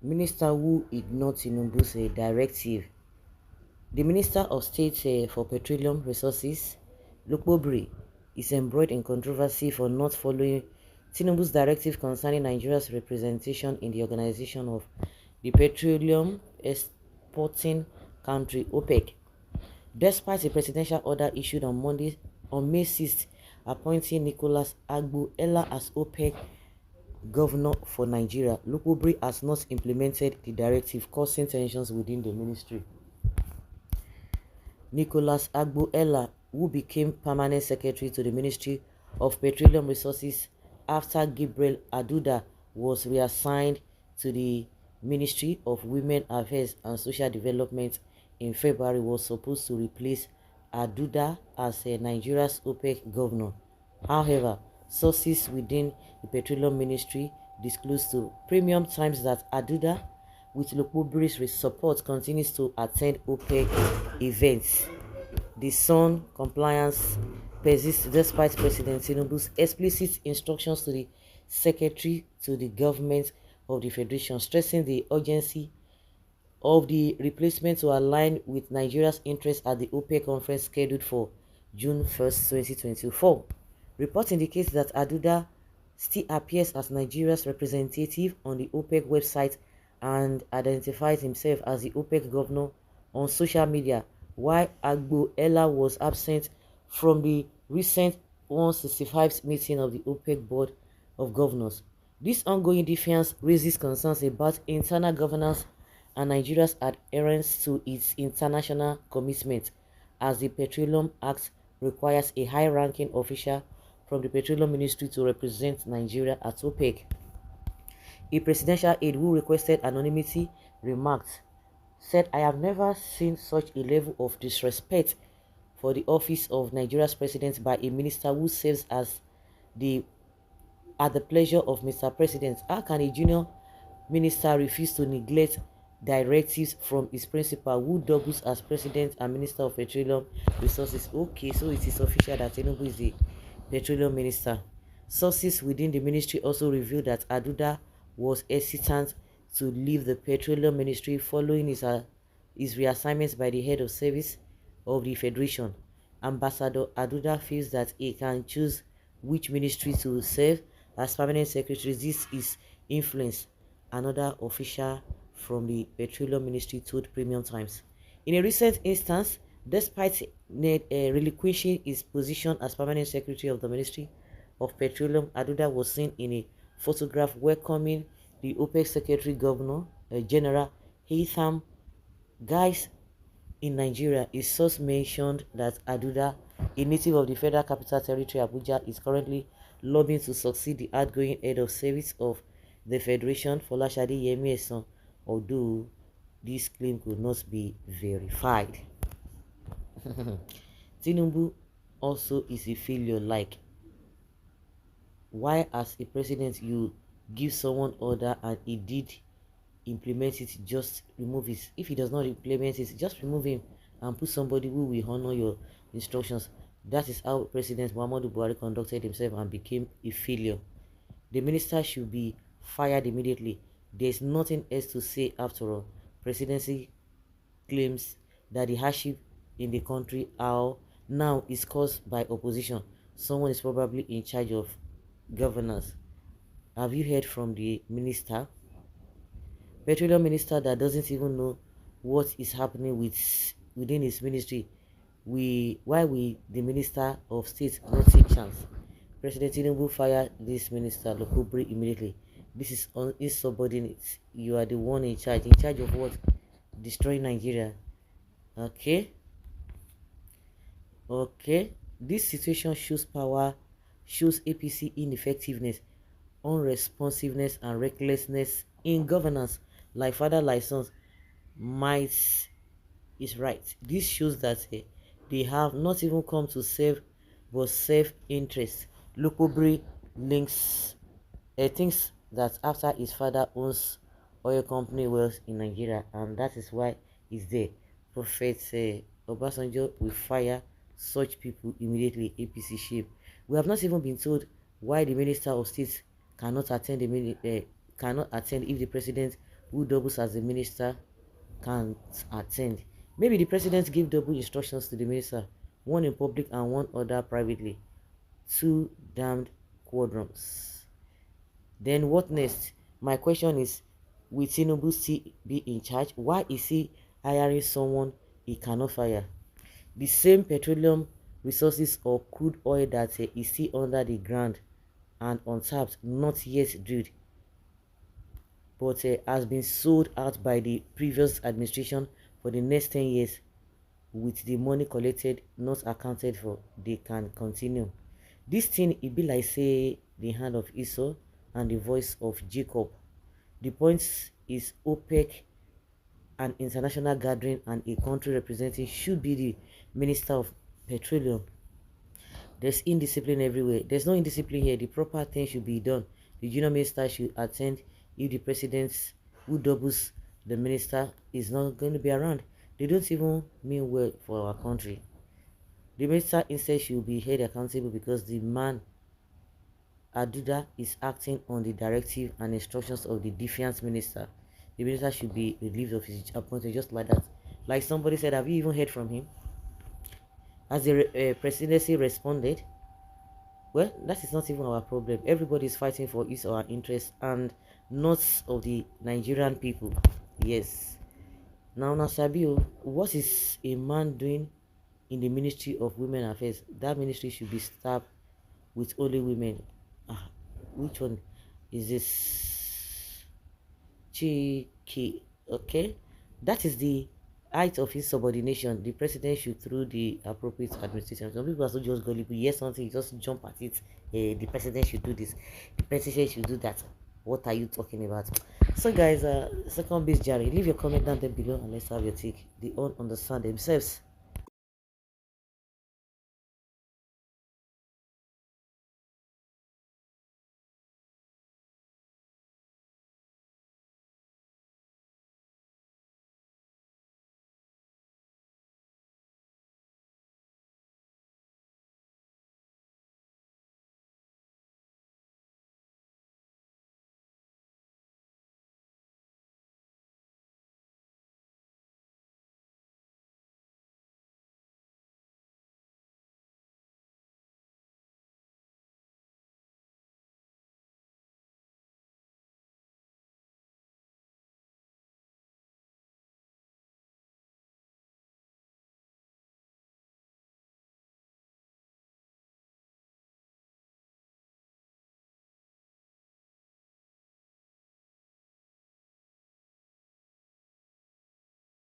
Minister who ignored Tinubu's directive. The Minister of State for Petroleum Resources, Lukobri, is embroiled in controversy for not following Tinubu's directive concerning Nigeria's representation in the Organization of the Petroleum Exporting Country, OPEC, despite a presidential order issued on May 6th, appointing Nicholas Agbo-Ella as OPEC governor for Nigeria. Lukobri has not implemented the directive, causing tensions within the ministry. Nicholas Agbo-Ella, who became permanent secretary to the Ministry of Petroleum Resources after Gabriel Aduda was reassigned to the Ministry of Women Affairs and Social Development in February, was supposed to replace Aduda as Nigeria's OPEC governor. However, sources within the Petroleum Ministry disclosed to Premium Times that Aduda, with Lokobri's support, continues to attend OPEC events. The Sun compliance persists despite President Tinubu's explicit instructions to the Secretary to the Government of the Federation, stressing the urgency of the replacement to align with Nigeria's interests at the OPEC conference scheduled for June 1st, 2024. Reports indicate that Aduda still appears as Nigeria's representative on the OPEC website and identifies himself as the OPEC governor on social media, while Agbo-Ella was absent from the recent 165th meeting of the OPEC Board of Governors. This ongoing defiance raises concerns about internal governance and Nigeria's adherence to its international commitments, as the Petroleum Act requires a high-ranking official from the Petroleum Ministry to represent Nigeria at OPEC. A presidential aide who requested anonymity said, "I have never seen such a level of disrespect for the office of Nigeria's president by a minister who serves as at the pleasure of Mr. President. How can a junior minister refuse to neglect directives from his principal, who doubles as president and minister of petroleum resources?" Okay, so it is official that Tinubu is the petroleum minister. Sources within the ministry also revealed that Aduda was hesitant to leave the petroleum ministry following his reassignment by the head of service of the federation. Ambassador Aduda feels that he can choose which ministry to serve as permanent secretary. This is influence, another official from the Petroleum Ministry told Premium Times. In a recent instance, despite relinquishing his position as permanent secretary of the Ministry of Petroleum, Aduda was seen in a photograph welcoming the OPEC Secretary Governor General Haitham Guys in Nigeria. A source mentioned that Aduda, a native of the Federal Capital Territory Abuja, is currently lobbying to succeed the outgoing head of service of the Federation, Folashade Yemi, although this claim could not be verified. Tinubu also is a failure. Like, why as a president you give someone order and he did implement it, just remove it? If he does not implement it, just remove him and put somebody who will honor your instructions. That is how President Muhammadu Buhari conducted himself and became a failure. The minister should be fired immediately. There is nothing else to say after all. Presidency claims that the hardship in the country now is caused by opposition. Someone is probably in charge of governance. Have you heard from the minister? Petroleum minister that doesn't even know what is happening within his ministry. Why will the minister of state not take chance? President Tinubu fire this minister Lokobri immediately. This is insubordinate. You are the one in charge. In charge of what? Destroying Nigeria. Okay. This situation shows APC ineffectiveness, unresponsiveness, and recklessness in governance. Like father, like sons, might is right. This shows that they have not even come to serve but self-interest. Lukobri thinks that after his father owns oil company wells in Nigeria, and that is why he's there. Prophet Obasanjo will fire such people immediately. APC shape. We have not even been told why the Minister of State cannot attend if the president who doubles as the minister can't attend. Maybe the president give double instructions to the minister, one in public and one other privately. Two damned quadrants. Then what next? My question is, will Tinubu still be in charge? Why is he hiring someone he cannot fire? The same petroleum resources or crude oil that is still under the ground and untapped, not yet drilled, but has been sold out by the previous administration for the next 10 years with the money collected not accounted for. They can continue. This thing, it be like say the hand of Esau and the voice of Jacob. The point is OPEC, an international gathering, and a country representing should be the Minister of Petroleum. There's indiscipline everywhere. There's no indiscipline here. The proper thing should be done. The junior minister should attend if the president who doubles the minister is not going to be around. They don't even mean well for our country. The minister instead should be held accountable because the man Aduda is acting on the directive and instructions of the defense minister. The minister should be relieved of his appointment just like that. Like somebody said, have you even heard from him? Has the presidency responded? Well, that is not even our problem. Everybody is fighting for his or her interests and not of the Nigerian people. Yes. Now, Nasabio, what is a man doing in the Ministry of Women Affairs? That ministry should be staffed with only women. Which one is this? Chiki. Okay. That is the height of his subordination. The president should through the appropriate administration. Some people are so just gullible. You hear something, you just jump at it. The president should do this. The president should do that. What are you talking about? So guys, second base Jerry, leave your comment down there below and let's have your take. They all understand themselves.